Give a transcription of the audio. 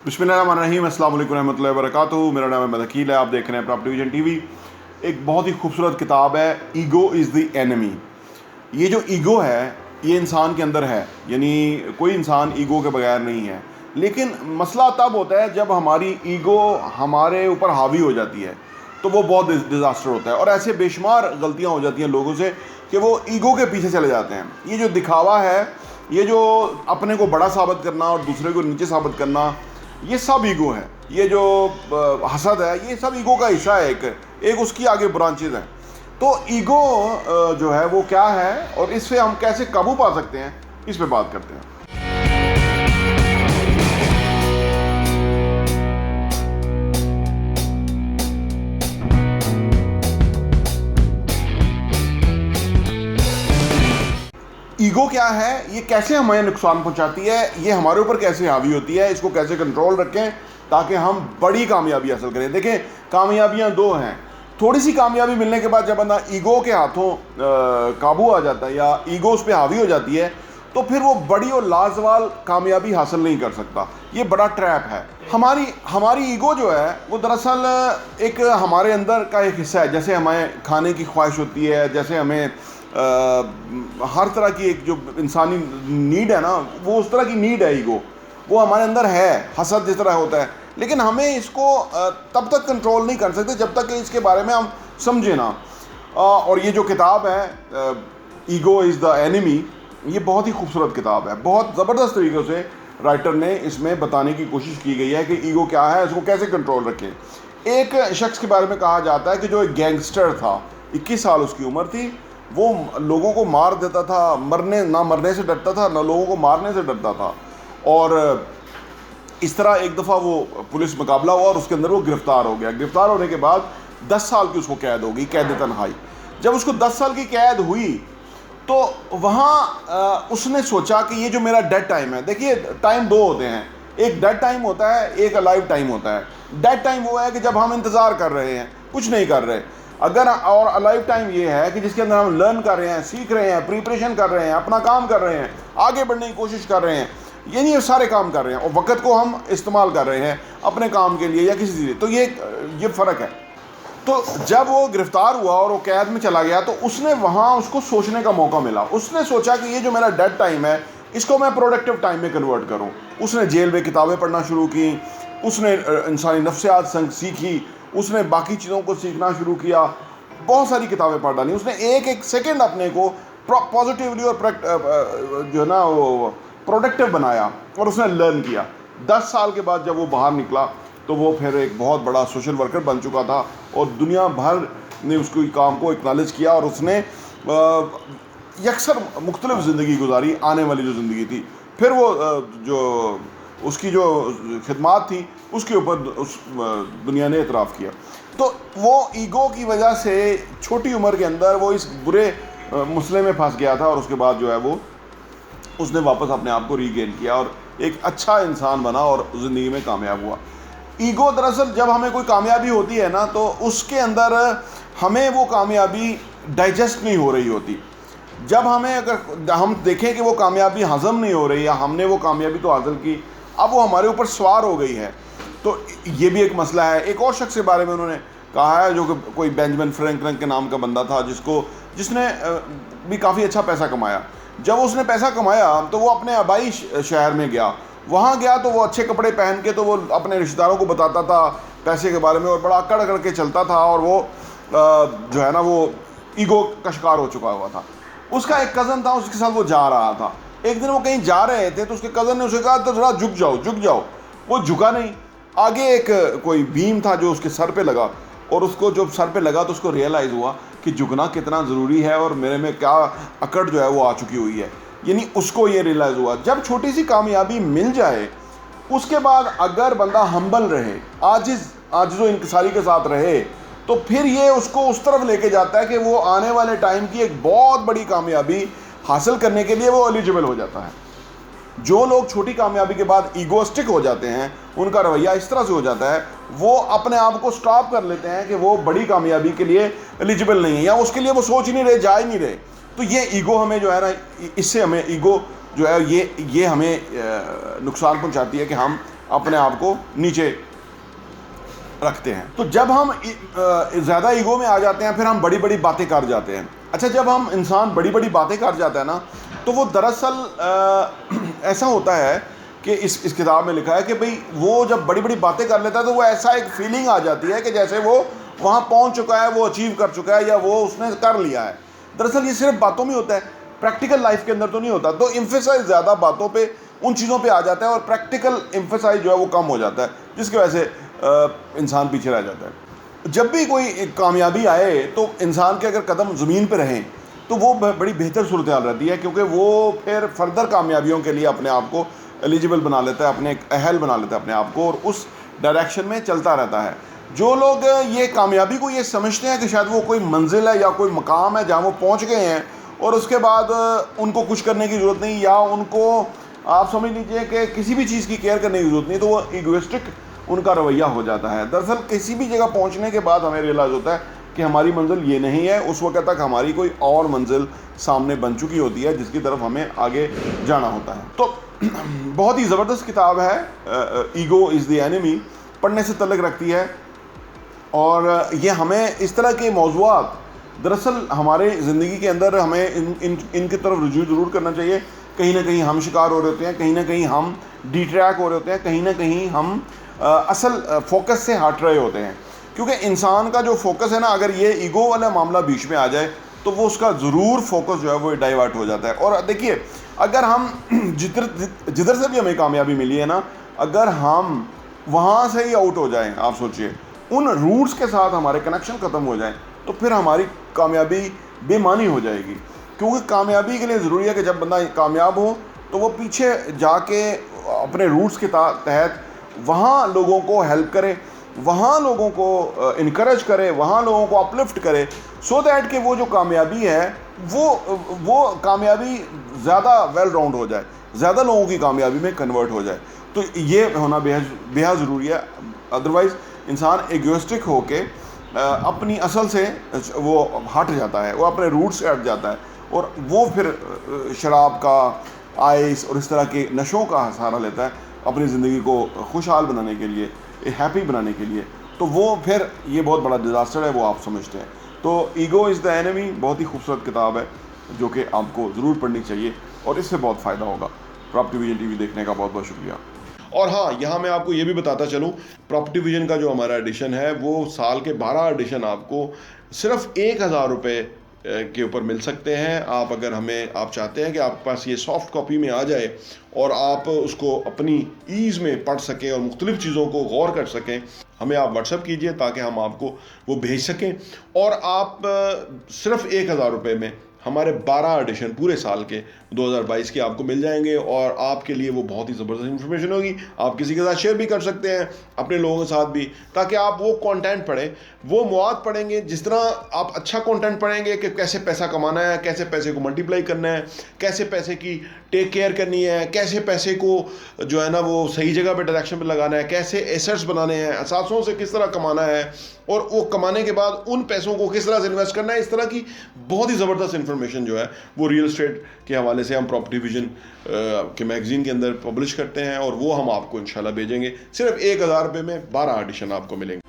बिस्मिल्लाहिर्रहमानिर्रहीम, अस्सलाम वालेकुम रहमतुल्लाहि व बरकातुहू। मेरा नाम है अकील है, आप देख रहे हैं प्रॉपर्टी विजन टीवी। एक बहुत ही खूबसूरत किताब है ईगो इज़ द एनिमी। ये जो ईगो है ये इंसान के अंदर है, यानी कोई इंसान ईगो के बगैर नहीं है। लेकिन मसला तब होता है जब हमारी ईगो हमारे ऊपर हावी हो जाती है, तो वो बहुत डिज़ास्टर होता है। और ऐसे बेशुमार गलतियाँ हो जाती हैं लोगों से कि वो ईगो के पीछे चले जाते हैं। ये जो दिखावा है, ये जो अपने को बड़ा साबित करना और दूसरे को नीचे साबित करना, ये सब ईगो है। ये जो हसद है, ये सब ईगो का हिस्सा है। एक उसकी आगे ब्रांचेज हैं। तो ईगो जो है वो क्या है और इससे हम कैसे काबू पा सकते हैं, इस पे बात करते हैं। ईगो क्या है, ये कैसे हमें नुकसान पहुंचाती है, ये हमारे ऊपर कैसे हावी होती है, इसको कैसे कंट्रोल रखें ताकि हम बड़ी कामयाबी हासिल करें। देखें, कामयाबियां दो हैं। थोड़ी सी कामयाबी मिलने के बाद जब बंदा ईगो के हाथों काबू आ जाता है या ईगो उस पर हावी हो जाती है, तो फिर वो बड़ी और लाजवाल कामयाबी हासिल नहीं कर सकता। ये बड़ा ट्रैप है। हमारी ईगो जो है वो दरअसल एक हमारे अंदर का एक हिस्सा है। जैसे हमें खाने की ख्वाहिश होती है, जैसे हमें हर तरह की एक जो इंसानी नीड है ना, वो उस तरह की नीड है ईगो, वो हमारे अंदर है। हसद जिस तरह होता है, लेकिन हमें इसको तब तक कंट्रोल नहीं कर सकते जब तक कि इसके बारे में हम समझे ना। और ये जो किताब है ईगो इज़ द एनिमी, ये बहुत ही खूबसूरत किताब है। बहुत ज़बरदस्त तरीके से राइटर ने इसमें बताने की कोशिश की गई है कि ईगो क्या है, इसको कैसे कंट्रोल रखें। एक शख्स के बारे में कहा जाता है कि जो एक गैंगस्टर था, 21 साल उसकी उम्र थी, वो लोगों को मार देता था, ना मरने से डरता था, ना लोगों को मारने से डरता था। और इस तरह एक दफ़ा वो पुलिस मुकाबला हुआ और उसके अंदर वो गिरफ़्तार हो गया। गिरफ़्तार होने के बाद 10 साल की उसको कैद हो गई, कैद तन्हाई। जब उसको 10 साल की कैद हुई तो वहाँ उसने सोचा कि ये जो मेरा डेड टाइम है, देखिए टाइम दो होते हैं, एक डेड टाइम होता है, एक अलाइव टाइम होता है। डेड टाइम वो है कि जब हम इंतज़ार कर रहे हैं, कुछ नहीं कर रहे। और अलाइव टाइम ये है कि जिसके अंदर हम लर्न कर रहे हैं, सीख रहे हैं, प्रिपरेशन कर रहे हैं, अपना काम कर रहे हैं, आगे बढ़ने की कोशिश कर रहे हैं, यानी ये सारे काम कर रहे हैं और वक़्त को हम इस्तेमाल कर रहे हैं अपने काम के लिए या किसी चीज़। तो ये फ़र्क है। तो जब वो गिरफ़्तार हुआ और वो कैद में चला गया, तो उसने वहाँ उसको सोचने का मौका मिला। उसने सोचा कि ये जो मेरा डेड टाइम है, इसको मैं प्रोडक्टिव टाइम में कन्वर्ट करूँ। उसने जेल में किताबें पढ़ना शुरू की, उसने इंसानी नफ्सियात सीखी, उसने बाकी चीज़ों को सीखना शुरू किया, बहुत सारी किताबें पढ़ डाली। उसने एक एक सेकेंड अपने को पॉजिटिवली और जो है ना वो प्रोडक्टिव बनाया और उसने लर्न किया। 10 साल के बाद जब वो बाहर निकला तो वो फिर एक बहुत बड़ा सोशल वर्कर बन चुका था और दुनिया भर ने उसको काम को एक्नॉलेज किया और उसने यकसर मुख्तलिफ ज़िंदगी गुजारी, आने वाली जो ज़िंदगी थी। फिर वो जो उसकी जो खिदमात थी उसके ऊपर उस दुनिया ने इतराफ़ किया। तो वो ईगो की वजह से छोटी उम्र के अंदर वो इस बुरे मसले में फंस गया था और उसके बाद जो है वो उसने वापस अपने आप को रीगेन किया और एक अच्छा इंसान बना और ज़िंदगी में कामयाब हुआ। ईगो दरअसल जब हमें कोई कामयाबी होती है ना, तो उसके अंदर हमें वो कामयाबी डाइजेस्ट नहीं हो रही होती। जब हमें अगर हम देखें कि वो कामयाबी हज़म नहीं हो रही या हमने वो कामयाबी तो हासिल की, अब वो हमारे ऊपर सवार हो गई है, तो ये भी एक मसला है। एक और शख्स के बारे में उन्होंने कहा है जो कि कोई बेंजामिन फ्रैंकलिन के नाम का बंदा था, जिसने भी काफ़ी अच्छा पैसा कमाया। जब उसने पैसा कमाया तो वो अपने आबाई शहर में गया। वहाँ गया तो वो अच्छे कपड़े पहन के तो वो अपने रिश्तेदारों को बताता था पैसे के बारे में और बड़ा अकड़ अकड़ के चलता था और वो जो है ना वो ईगो का शिकार हो चुका हुआ था। उसका एक कज़न था, उसके साथ वो जा रहा था। एक दिन वो कहीं जा रहे थे तो उसके कज़न ने उसे कहा तो ज़रा झुक जाओ। वो झुका नहीं। आगे एक कोई बीम था जो उसके सर पे लगा और उसको जब सर पे लगा तो उसको रियलाइज़ हुआ कि झुकना कितना ज़रूरी है और मेरे में क्या अकड़ जो है वो आ चुकी हुई है। यानी उसको ये रियलाइज़ हुआ। जब छोटी सी कामयाबी मिल जाए उसके बाद अगर बंदा हम्बल रहे, आजिज़ व इंकिसारी के साथ रहे, तो फिर ये उसको उस तरफ लेके जाता है कि वो आने वाले टाइम की एक बहुत बड़ी कामयाबी हासिल करने के लिए वो एलिजिबल हो जाता है। जो लोग छोटी कामयाबी के बाद ईगोस्टिक हो जाते हैं, उनका रवैया इस तरह से हो जाता है, वो अपने आप को स्टॉप कर लेते हैं कि वो बड़ी कामयाबी के लिए एलिजिबल नहीं है या उसके लिए वो सोच ही नहीं रहे, जा ही नहीं रहे। तो ये ईगो हमें जो है ना, इससे हमें ईगो जो है ये हमें नुकसान पहुंचाती है कि हम अपने आप को नीचे रखते हैं। तो जब हम ज़्यादा ईगो में आ जाते हैं फिर हम बड़ी बड़ी बातें कर जाते हैं। अच्छा, जब हम इंसान बड़ी बड़ी बातें कर जाता है ना, तो वो दरअसल ऐसा होता है कि इस किताब में लिखा है कि भाई वो जब बड़ी बड़ी बातें कर लेता है तो वो ऐसा एक फीलिंग आ जाती है कि जैसे वो वहाँ पहुँच चुका है, वो अचीव कर चुका है, या वो उसने कर लिया है। दरअसल ये सिर्फ बातों में होता है, प्रैक्टिकल लाइफ के अंदर तो नहीं होता। तो एम्फेसाइज ज़्यादा बातों पे, उन चीज़ों पे आ जाता है, और प्रैक्टिकल एम्फेसाइज जो है वो कम हो जाता है, जिसकी वजह से इंसान पीछे रह जाता है। जब भी कोई कामयाबी आए तो इंसान के अगर कदम ज़मीन पर रहें तो वो बड़ी बेहतर सूरत हाल रहती है, क्योंकि वो फिर फर्दर कामयाबियों के लिए अपने आप को एलिजिबल बना लेता है, अपने अहल बना लेता है अपने आप को, और उस डायरेक्शन में चलता रहता है। जो लोग ये कामयाबी को ये समझते हैं कि शायद वो कोई मंजिल है या कोई मकाम है जहाँ वो पहुँच गए हैं और उसके बाद उनको कुछ करने की ज़रूरत नहीं, या उनको आप समझ लीजिए कि किसी भी चीज़ की केयर करने की ज़रूरत नहीं, तो वो ईगोइस्टिक उनका रवैया हो जाता है। दरअसल किसी भी जगह पहुँचने के बाद हमें रियलाइज़ होता है कि हमारी मंजिल ये नहीं है, उस वक्त तक हमारी कोई और मंजिल सामने बन चुकी होती है जिसकी तरफ हमें आगे जाना होता है। तो बहुत ही ज़बरदस्त किताब है ईगो इज़ द एनिमी, पढ़ने से तल्लुक़ रखती है, और ये हमें इस तरह के मौज़ूआत दरअसल हमारे ज़िंदगी के अंदर हमें इनकी तरफ रुजू ज़रूर करना चाहिए। कहीं ना कहीं हम शिकार हो रहे होते हैं, कहीं ना कहीं हम डिट्रैक हो रहे होते हैं, कहीं ना कहीं हम असल फोकस से हट रहे होते हैं, क्योंकि इंसान का जो फोकस है ना, अगर ये ईगो वाला मामला बीच में आ जाए तो वो उसका ज़रूर फोकस जो है वो डाइवर्ट हो जाता है। और देखिए, अगर हम जिधर से भी हमें कामयाबी मिली है ना, अगर हम वहाँ से ही आउट हो जाएं, आप सोचिए उन रूट्स के साथ हमारे कनेक्शन ख़त्म हो जाएं, तो फिर हमारी कामयाबी बेमानी हो जाएगी। क्योंकि कामयाबी के लिए ज़रूरी है कि जब बंदा कामयाब हो तो वो पीछे जाके अपने रूट्स के तहत वहाँ लोगों को हेल्प करे, वहाँ लोगों को इनकरेज करे, वहाँ लोगों को अपलिफ्ट करे, सो दैट कि वो जो कामयाबी है वो कामयाबी ज़्यादा वेल राउंड हो जाए, ज़्यादा लोगों की कामयाबी में कन्वर्ट हो जाए। तो ये होना बेहद ज़रूरी है। अदरवाइज़ इंसान एगोइस्टिक होके अपनी असल से वो हट जाता है, वो अपने रूट से हट जाता है, और वो फिर शराब का, आइस और इस तरह के नशों का सहारा लेता है अपनी ज़िंदगी को खुशहाल बनाने के लिए, हैप्पी बनाने के लिए। तो वो फिर ये बहुत बड़ा डिज़ास्टर है, वो आप समझते हैं। तो ईगो इज़ द एनिमी बहुत ही खूबसूरत किताब है जो कि आपको ज़रूर पढ़नी चाहिए, और इससे बहुत फ़ायदा होगा। प्रॉपर्टी विजन टीवी देखने का बहुत बहुत शुक्रिया। और हाँ, यहाँ मैं आपको ये भी बताता चलूँ, प्रॉपर्टी विजन का जो हमारा एडिशन है वो साल के 12 एडिशन आपको सिर्फ 1000 रुपये के ऊपर मिल सकते हैं। आप अगर आप चाहते हैं कि आपके पास ये सॉफ्ट कॉपी में आ जाए और आप उसको अपनी ईज़ में पढ़ सकें और मुख्तलिफ़ चीज़ों को गौर कर सकें, हमें आप व्हाट्सएप कीजिए ताकि हम आपको वो भेज सकें। और आप सिर्फ 1000 रुपये में हमारे 12 एडिशन पूरे साल के 2022 के आपको मिल जाएंगे, और आपके लिए वो बहुत ही ज़बरदस्त इन्फॉर्मेशन होगी। आप किसी के साथ शेयर भी कर सकते हैं, अपने लोगों के साथ भी, ताकि आप वो कंटेंट पढ़ें, वो मवाद पढ़ेंगे। जिस तरह आप अच्छा कंटेंट पढ़ेंगे कि कैसे पैसा कमाना है, कैसे पैसे को मल्टीप्लाई करना है, कैसे पैसे की टेक केयर करनी है, कैसे पैसे को जो है ना वो सही जगह पे डायरेक्शन पे लगाना है, कैसे एसेट्स बनाने हैं, असासों से किस तरह कमाना है, और वो कमाने के बाद उन पैसों को किस तरह से इन्वेस्ट करना है, इस तरह की बहुत ही ज़बरदस्त इन्फॉर्मेशन जो है वो रियल एस्टेट के हवाले से हम प्रॉपर्टी विजन के मैगज़ीन के अंदर पब्लिश करते हैं, और वो हम आपको इंशाल्लाह भेजेंगे। सिर्फ 1000 रुपये में 12 एडिशन आपको मिलेंगे।